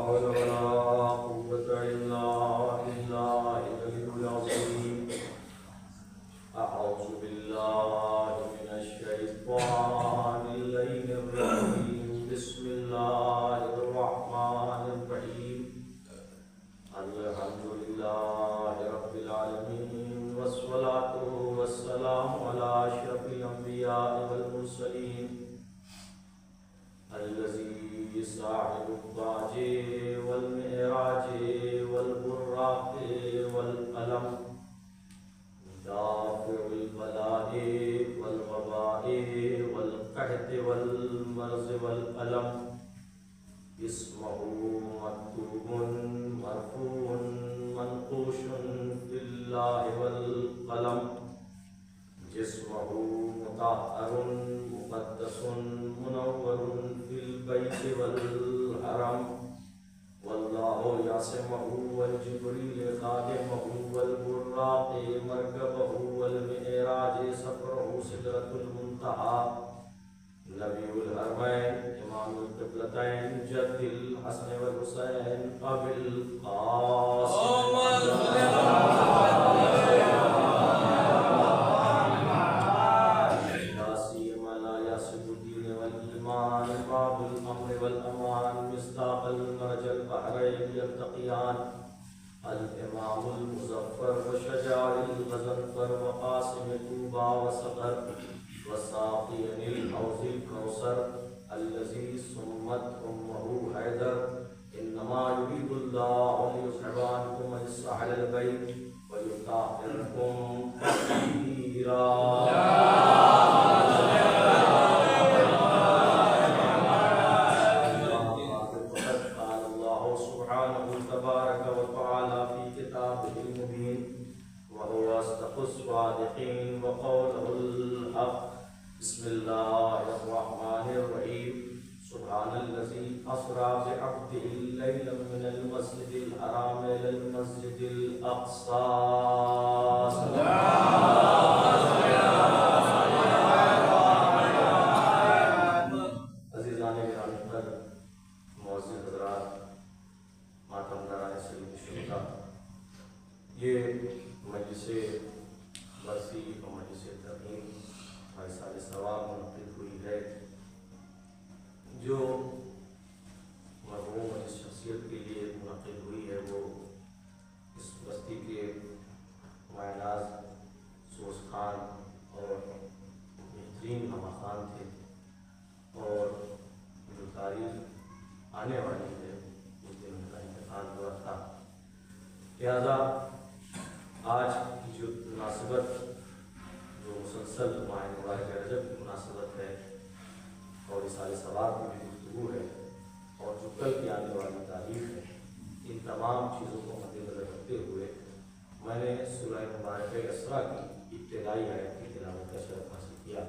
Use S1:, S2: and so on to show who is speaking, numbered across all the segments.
S1: حول ولا قوة إلا بالله العلي العظيم. أعوذ بالله من الشيطان اللعين الرجيم. بسم الله الرحمن الرحيم. الحمد لله رب العالمين والصلاة والسلام على أشرف الأنبياء والمرسلين الذي صاحب التاج والمعراج والبراق والقلم دافع البلاء والوباء والقحط والمرض والألم. اسمه مكتوب مرفوع منقوش في الله والقلم. جسمه مطهر مقدس منور في البيت والحرم. والله يعصمه والجبريل خادمه والبراق مركبه والمعراج سفره سدرة المنتهى. نبي الحرمين إمام القبلتين جد الحسن والحسين أبي القاسم لا سيما لا ياسب الدين والإيمان باب الأمر والأمان مصداق المرج البحرين يلتقيان. الإمام المظفر وشجاع الغزنفر وقاسم طوبى وصقر وساقي الحوض الكوثر الذي سمت أمه حيدر. إنما يريد الله ليذهب عنكم الرجس أهل البيت ويطهركم تطهيرا. قال الله سبحانه تبارك وتعالى في كتابه المبين وهو أصدق الصادقين وقوله الحق. بسم الله الرحمن الرحيم. سبحان الذي أسرى بعبده ليلا من المسجد الحرام إلى المسجد الأقصى. عزیزان گرامی پر معزز حضرات ماتم داران سلیم شہداء، یہ مجلس برسی اور مجلس ترمیم سال ثواب منعقد ہوئی ہے جو مرحوم اس شخصیت کے لیے منعقد ہوئی ہے. وہ اس بستی کے معناز سوز خان اور بہترین ہمہ خان تھے اور جو تاریخ آنے والی ہے اس دن ان کا انتقال ہوا تھا. لہذا آج کی جو مناسبت جو مسلسل ماہ مبارک رجب کی مناسبت ہے اور رسالہ ثواب کی بھی گفتگو ہے اور جو کل کی آنے والی تاریخ ہے، ان تمام چیزوں کو مد نظر رکھتے ہوئے میں نے سورہ مبارکہ اسراء کی ابتدائی آیت کی تلاوت کا شرف حاصل کیا.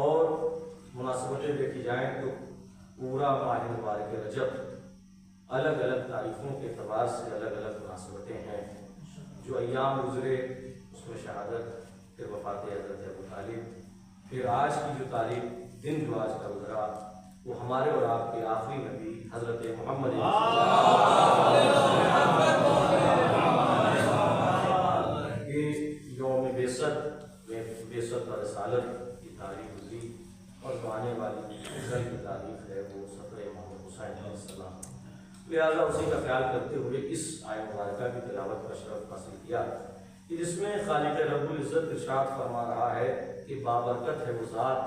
S1: اور مناسبتیں دیکھی جائیں تو پورا ماہ مبارک رجب الگ الگ تاریخوں کے اعتبار سے الگ الگ مناسبتیں ہیں. جو ایام گزرے اس میں شہادت، پھر وفات حضرت ابو طالب، پھر آج کی جو تاریخ دن جو آج کا گزرا وہ ہمارے اور آپ کے آخری نبی حضرت محمد کے یوم بعثت و رسالت کی تاریخ گزری اور جو آنے والی کل کی تاریخ ہے وہ سفر محمد حسین علیہ السلام. لہٰذا اسی کا خیال کرتے ہوئے اس آیت مبارکہ کی تلاوت کا شرف حاصل کیا کہ جس میں خالق رب العزت ارشاد فرما رہا ہے کہ بابرکت ہے وہ ذات.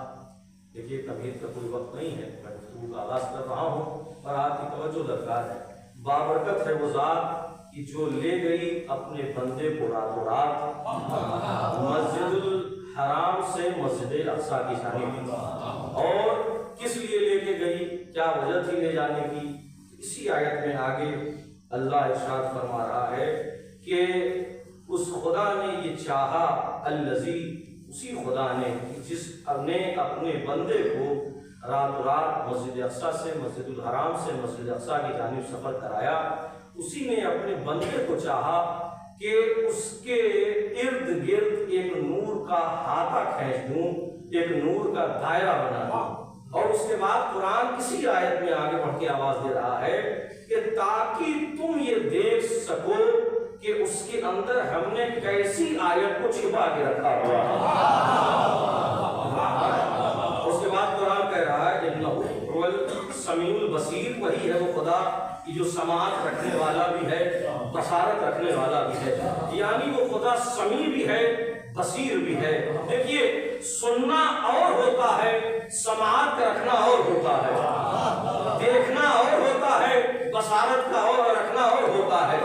S1: دیکھیے تمہید کا کوئی وقت نہیں ہے، میں گفتگو کا آغاز کر رہا ہوں اور آپ کی توجہ درکار ہے. بابرکت ہے وہ ذات کہ جو لے گئی اپنے بندے کو راتوں رات مسجد الحرام سے مسجد اقصیٰ کی جانب. اور کس لیے لے کے گئی، کیا وجہ تھی لے جانے کی؟ اسی آیت میں آگے اللہ ارشاد فرما رہا ہے کہ اس خدا نے یہ چاہا، الذی اسی خدا نے جس نے اپنے بندے کو رات رات مسجد اقصیٰ سے مسجد الحرام سے مسجد اقصیٰ کی جانب سفر کرایا. اسی نے اپنے بندے کو چاہا کہ اس کے ارد گرد ایک نور کا ہاتھا کھینچ دوں، ایک نور کا دائرہ بنا دوں. اور اس کے بعد قرآن کسی آیت میں آگے بڑھ کے آواز دے رہا ہے کہ تاکہ تم یہ دیکھ سکو کہ اس کے اندر ہم نے کیسی آیت کو چھپا کے رکھا ہوا ہے۔ اس کے بعد قرآن کہہ رہا ہے انہ هو السمیع البصیر، وہی ہے وہ خدا کہ جو سماعت رکھنے والا بھی ہے، بصارت رکھنے والا بھی ہے، یعنی وہ خدا سمیع بھی ہے، بصیر بھی ہے۔ دیکھیے سننا اور ہوتا ہے، سماعت کا رکھنا اور ہوتا ہے، دیکھنا اور ہوتا ہے، بصارت کا اور رکھنا اور ہوتا ہے۔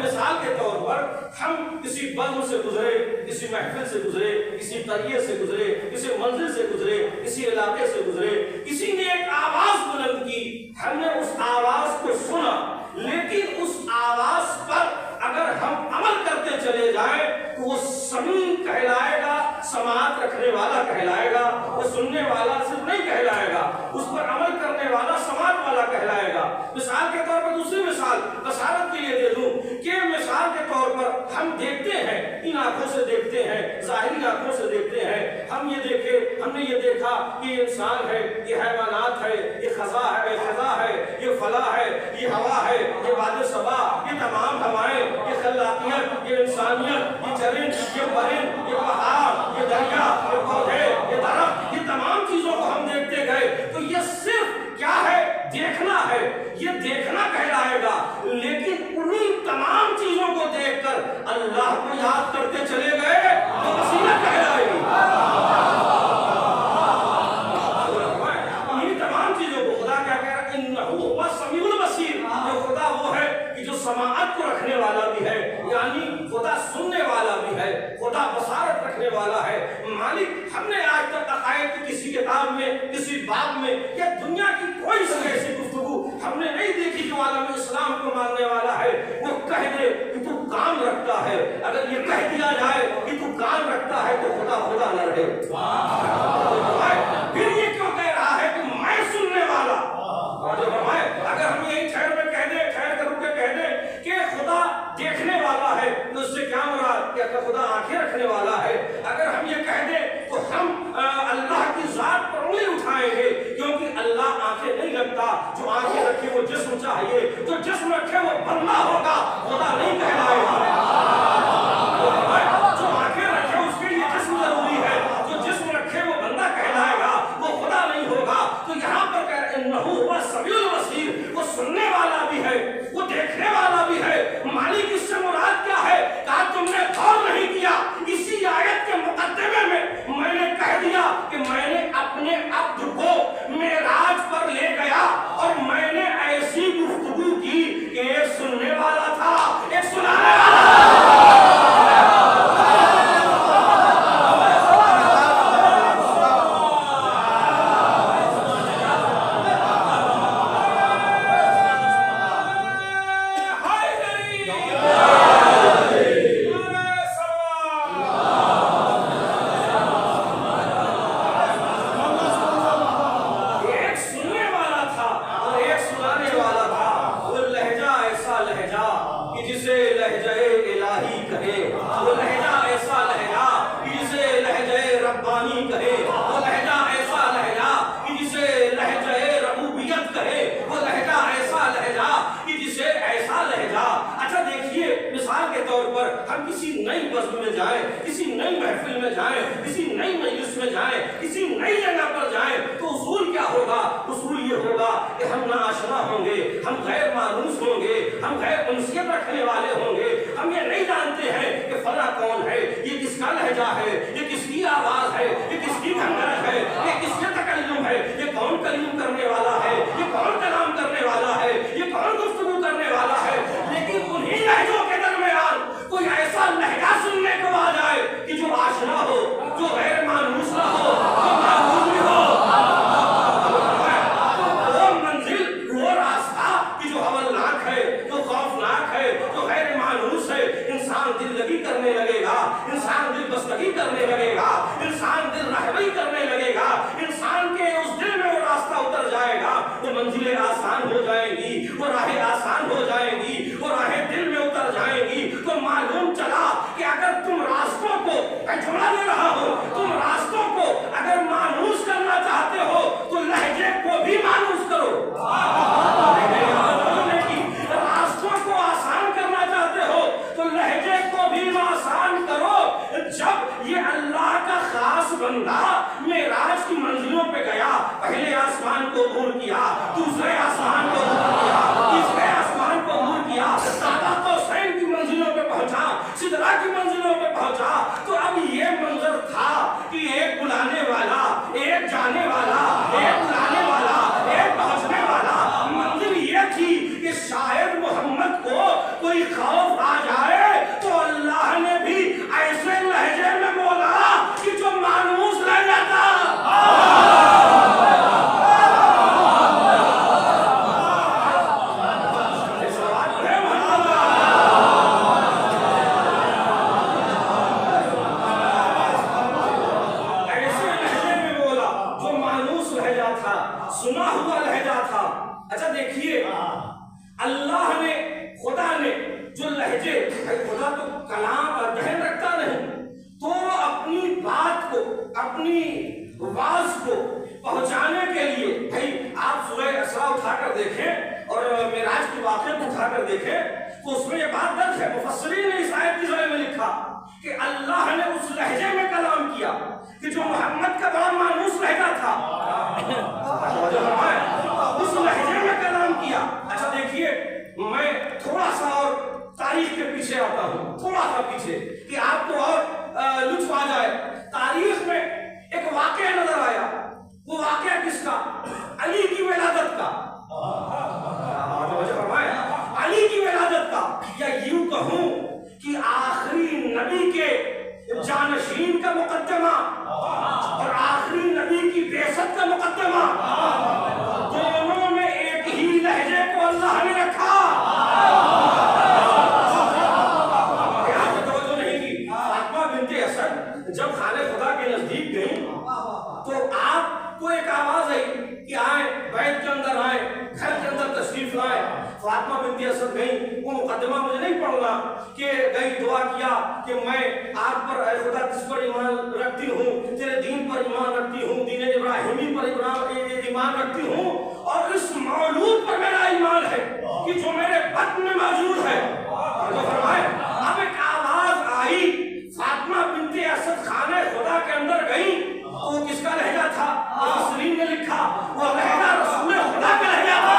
S1: مثال کے طور پر ہم کسی بزم سے گزرے، کسی محفل سے گزرے، کسی قریے سے گزرے، کسی منزل سے گزرے، کسی علاقے سے گزرے، کسی نے ایک آواز بلند کی، ہم نے اس آواز کو سنا، لیکن اس آواز پر اگر ہم عمل کرتے چلے جائیں تو وہ سمیع کہلائے گا، سماعت رکھنے والا کہلائے گا، وہ سننے والا صرف نہیں کہلائے گا، اس پر عمل کرنے والا سماعت والا کہلائے گا۔ مثال کے طور پر دوسری مثال بصارت کے لیے دے دوں کہ مثال کے طور پر ہم دیکھتے ہیں، ان آنکھوں سے دیکھتے ہیں، ظاہری آنکھوں سے دیکھتے ہیں، ہم نے یہ دیکھا کہ یہ انسان ہے، یہ حیوانات ہے، یہ خزاں ہے، یہ فلاں ہے، یہ ہوا ہے، یہ واد صبا، یہ تمام ہوائیں، یہ خلاقیت، یہ انسانیت، یہ چرند، یہ پرند، یہ پہاڑ، یہ دریا، یہ پودے، یہ درخت، یہ تمام چیزوں کو ہم دیکھتے گئے تو یہ صرف کیا ہے؟ دیکھنا ہے، یہ دیکھنا کہلائے گا، لیکن انہیں تمام چیزوں کو دیکھ کر اللہ کو یاد کرتے چلے گئے تو بصیرت کہلائے گی۔ انہیں تمام چیزوں کو خدا کیا کہہ رہا ہے؟ انہ هو السمیع البصیر، جو خدا وہ ہے کہ جو سماعت کو رکھنے والا بھی ہے، یعنی خدا سننے والا بھی ہے، خدا بصارت رکھنے والا ہے، مالک۔ ہم نے آج تک عقائد کی کسی کتاب میں، کسی باب میں یا دنیا کی کوئی سی ایسی گفتگو ہم نے نہیں دیکھی جو عالم اسلام کو ماننے والا ہے وہ کہہ دے کہ تو کام رکھتا ہے۔ اگر یہ کہہ دیا جائے کہ تو کام رکھتا ہے تو خدا نہ رہے۔ پھر یہ کیوں کہہ رہا ہے کہ میں سننے والا؟ اگر ہم یہی ٹھہر میں کہہ دیں، ٹھہر کر کے کہہ دیں کہ خدا دیکھنے والا ہے تو اس سے کیا مراد؟ کہ خدا آنکھیں رکھنے والا ہے؟ اگر ہم یہ کہہ دیں تو ہم اللہ کی ذات پر انگلی اٹھائیں گے، کیونکہ اللہ آنکھیں نہیں رکھتا۔ جو آنکھیں رکھے وہ جسم چاہیے، جو جسم رکھے وہ بندہ ہوگا، خدا نہیں کہلائے گا۔ جو آنکھیں رکھے اس کے لیے جسم ضروری ہے، جو جسم رکھے وہ بندہ کہلائے گا، وہ خدا نہیں ہوگا۔ تو یہاں پر کہہ رہے انہ هو السمیع البصیر، وہ سننے والا بھی ہے، وہ دیکھنے والا بھی ہے۔ مالک اس سے مراد کیا ہے؟ کہا تم نے غور نہیں کیا، اسی آیت کے مقدمے میں نے کہہ دیا کہ میں نے اپنے عبد کو معراج پر لے گیا اور میں نے ایسی گفتگو کی کہ ایک سننے والا تھا، ایک سنانے والا تھا۔ ہم کسی نئی بزم میں جائیں، کسی نئی محفل میں جائیں، کسی نئی مجلس میں جائیں، کسی نئی جگہ پر جائیں تو اصول کیا ہوگا؟ اصول یہ ہوگا کہ ہم ناآشنا ہوں گے، ہم غیر مانوس ہوں گے، ہم غیر انسیت رکھنے والے ہوں گے، ہم یہ نہیں جانتے ہیں کہ فلاں کون ہے، یہ کس کا لہجہ ہے، یہ کس کی آواز ہے، یہ کس کی گھنگرت ہے، یہ کس کے تکلم ہے، یہ کون کلیم کرنے والا ہے، یہ کون کلام کرنے والا ہے، یہ کون گفتگو کرنے والا ہے۔ لیکن انہی لہجوں کے درمیان کوئی ایسا لہجہ سننے کو آ جائے کہ جو آشنا ہو، جو غیر مانوس نہ ہو، جو معقول بھی ہو، وہ منزل، وہ راستہ کہ جو ہولناک ہے، جو خوفناک ہے، جو غیر مانوس ہے، انسان دل لگی کرنے لگے گا، انسان دل بستگی کرنے لگے گا، انسان دل رہبری کرنے لگے گا، انسان کے اس دل میں وہ راستہ اتر جائے گا، وہ منزلیں آسان ہو جائیں گی، وہ راہیں آسان ہو جائیں گی، وہ راہیں دل میں اتر جائیں گی۔ تو معلوم چلا کہ اگر تم راستوں کو، میں جملہ دے رہا ہوں، تم راستوں کو اگر مانوس کرنا چاہتے ہو تو لہجے
S2: بھائی خدا تو کلام اور ذہن رکھتا نہیں، تو اپنی بات کو، اپنی آواز کو پہنچانے کے لیے بھائی آپ سورہ اسراء اٹھا کر دیکھیں اور معراج کے واقعے کو اٹھا کر دیکھیں تو اس میں یہ بات درج ہے، مفسرین نے اس آیت کی ذرا میں لکھا کہ اللہ نے اس لہجے میں کلام کیا کہ جو محمد کا بڑا مانوس لہجہ تھا، اس لہجے میں کلام کیا۔ اچھا دیکھیے، میں تھوڑا سا اور تاریخ کے پیچھے آتا ہوں، تھوڑا سا پیچھے کہ آپ کو اور لطف آ جائے۔ تاریخ میں ایک واقعہ نظر آیا، وہ واقعہ کس کا؟ علی کی ولادت کا، علی کی ولادت کا، یا یوں کہوں کہ آخری نبی کے جانشین کا مقدمہ اور آخری نبی کی بعثت کا مقدمہ، دونوں میں ایک ہی لہجے کو اللہ نے رکھا۔ توجہ نہیں کی، فاطمہ بنت اسد جب خانہ خدا کے نزدیک گئی تو آپ کو ایک آواز آئی کہ آئیں، بیت کے اندر آئیں، گھر کے اندر تشریف لائیں۔ فاطمہ بنت اسد گئی، وہ مقدمہ مجھے نہیں پڑھنا، کہ گئی دعا کیا کہ میں آپ پر اے خدا کس پر ایمان رکھتی ہوں، تیرے دین پر ایمان رکھتی ہوں، دین ابراہیمی پر ایمان رکھتی ہوں، اور اس مولود پر میرا ایمان ہے کہ جو میرے بطن میں موجود ہے۔ جو فرمائے اب ایک آواز آئی، فاطمہ بنت اسد خانہ خدا کے اندر گئی، وہ کس کا لہجہ تھا؟ مفسرین نے لکھا وہ لہجہ رسول خدا کا لہجہ تھا۔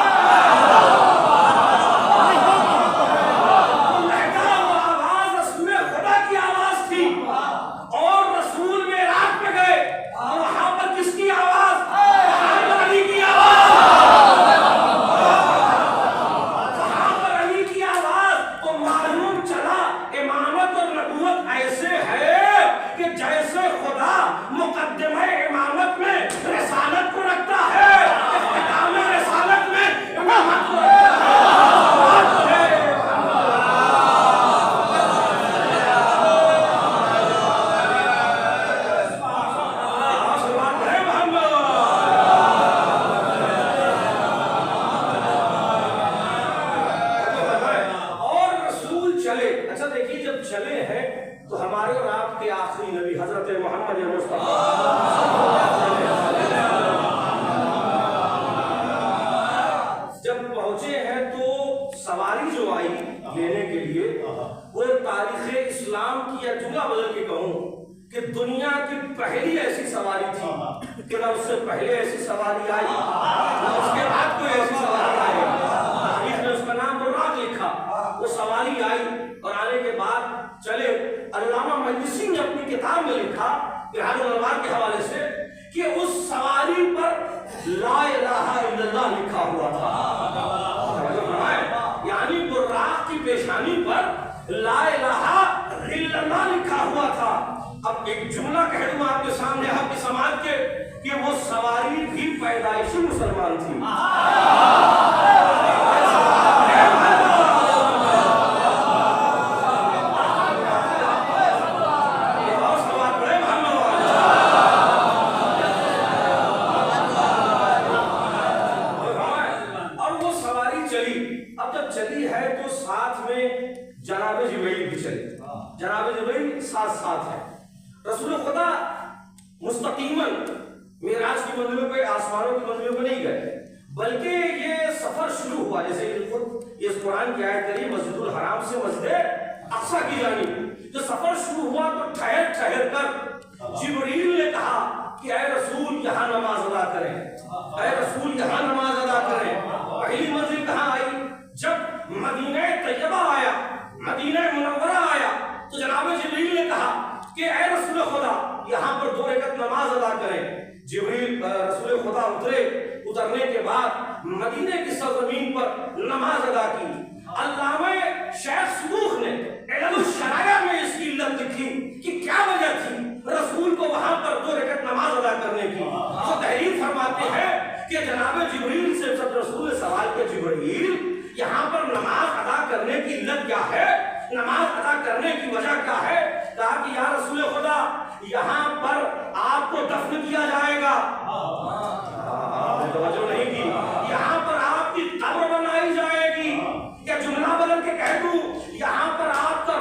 S2: یہاں پر آپ کا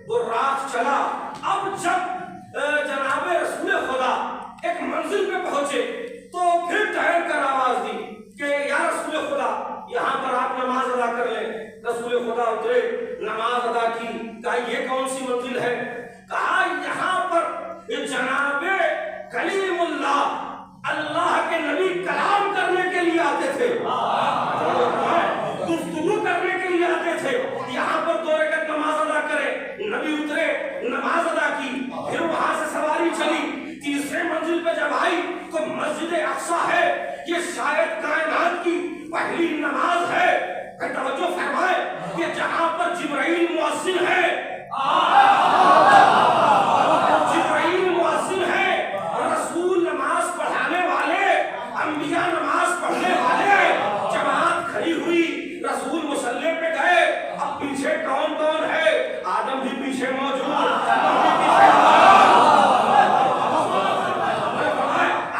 S2: وہ راہ چلا. اب جب جناب رسول خدا ایک منزل پہ پہنچے تو پھر ٹھہر کر آواز دی کہ یا رسول خدا یہاں پر آپ نماز ادا کر لیں. رسول خدا اترے, نماز ادا کی. کہا یہ کون سی منزل ہے؟ کہا یہاں پر جناب کلیم اللہ کے نبی کلام کرنے کے لیے آتے تھے, گفتگو کرنے کے لیے آتے تھے. یہاں پر 2 رکعت نماز ادا کرے. نبی اترے, نماز ادا کی, پھر وہاں سے سواری چلی. تیسرے منزل پہ جب آئی تو مسجد اقصیٰ ہے. یہ شاید کائنات کی پہلی نماز ہے. توجہ فرمائے کہ جہاں پر جبرائیل مؤذن ہے, جبرائیل مؤذن ہے, رسول نماز پڑھانے والے, انبیاء نماز پڑھنے والے, جماعت کھڑی ہوئی, رسول مصلی پہ گئے. اب پیچھے کون کون ہے؟ آدم بھی پیچھے موجود,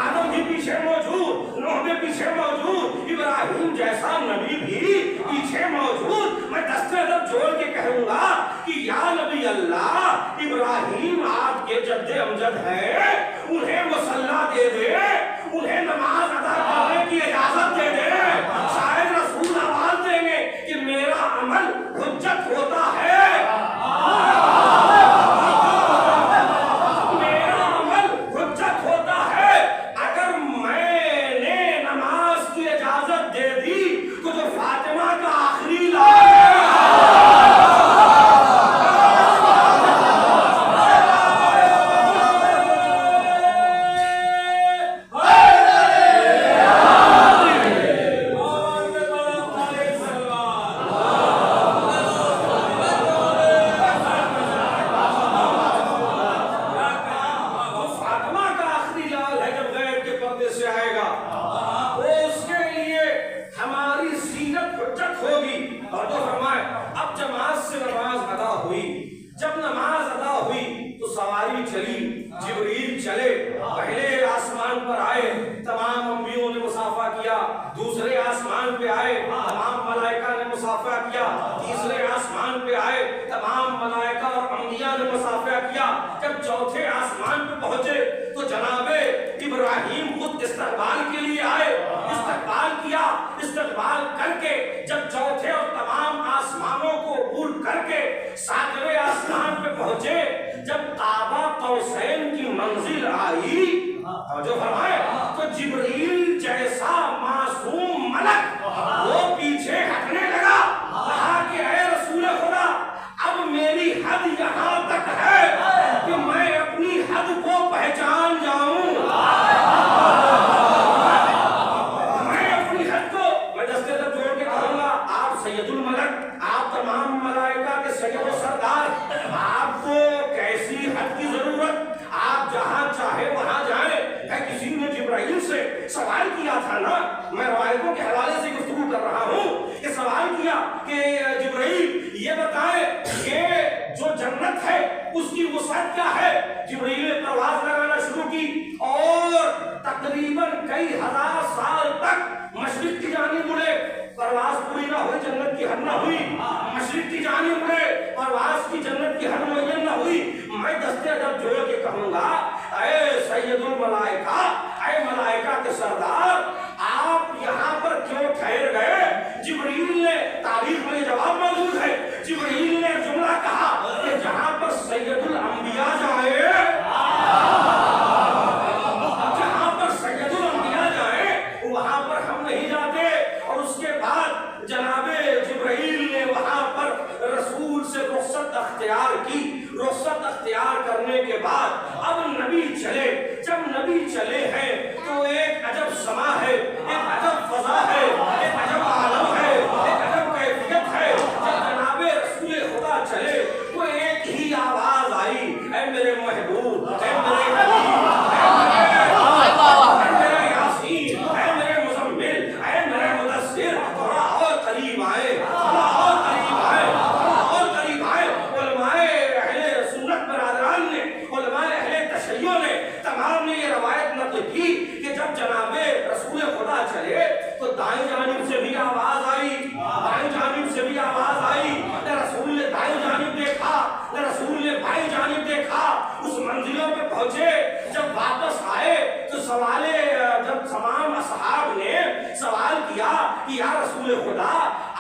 S2: آدم بھی پیچھے موجود, نوح بھی پیچھے موجود, ابراہیم جیسا نبی بھی پیچھے موجود. میں دستے ادب جوڑ کے کہوں گا کہ یا نبی اللہ, ابراہیم آپ کے جد امجد ہے, انہیں مصلی دے دے, انہیں نماز ادا کرنے کی اجازت دے دے. شاید رسول آواز دیں گے کہ میرا عمل حجت ہوتا ہے, میرا عمل حجت ہوتا ہے. اگر میں نے نماز کی اجازت دے دی تو جو فاطمہ کا آخری لال پہنچے، جب واپس آئے تو جب تمام اصحاب نے سوال کیا کہ یا رسول خدا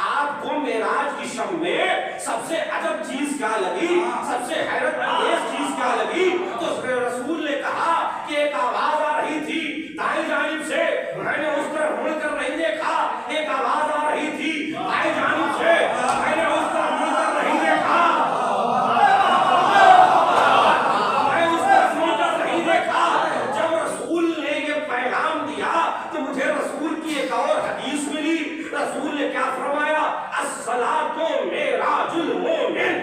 S2: آپ کو معراج کی شب میں سب سے عجب چیز کیا لگی، سب سے حیرت انگیز چیز کیا لگی، تو رسول نے کہا کہ ایک آواز آ رہی تھی دائیں جانب سے، میں نے اس طرف مڑ کر نہیں دیکھا، ایک آواز آ رہی تھی بائیں جانب سے، میں نے اس طرف مڑ کر نہیں دیکھا، میں اس طرف مڑ کر نہیں دیکھا۔ جب رسول نے یہ پیغام دیا تو مجھے رسول کی ایک اور حدیث ملی، رسول نے کیا فرمایا، الصلاۃ معراج المومن۔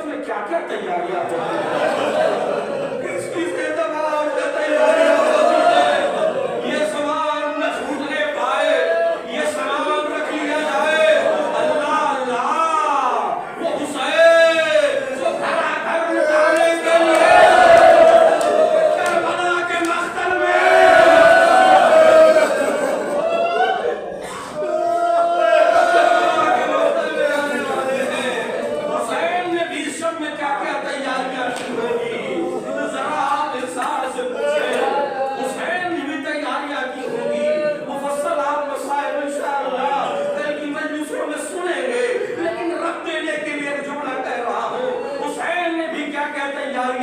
S2: میں کیا کیا تیار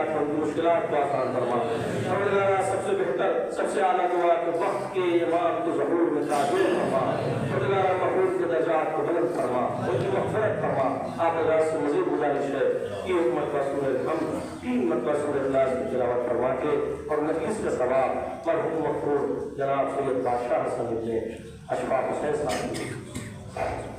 S1: مشکلات اور مشکلات کو آسان فرما پروردگار سب سے بہتر سب سے اعلیٰ دعا کہ وقت کے امام کو ظہور میں تعبیر فرما پروردگار مخلوق کے درجات کو بلند فرما ان کی مغفرت فرما آپ حضرات سے مزید گزارش ہے کہ ایک مرتبہ سورہ الحمد 3 مرتبہ سورہ اخلاص کی تلاوت فرما کے اور نفیس کا ثواب مرحوم مغفور جناب سید بادشاہ حسن ابن اشفاق حسین صاحب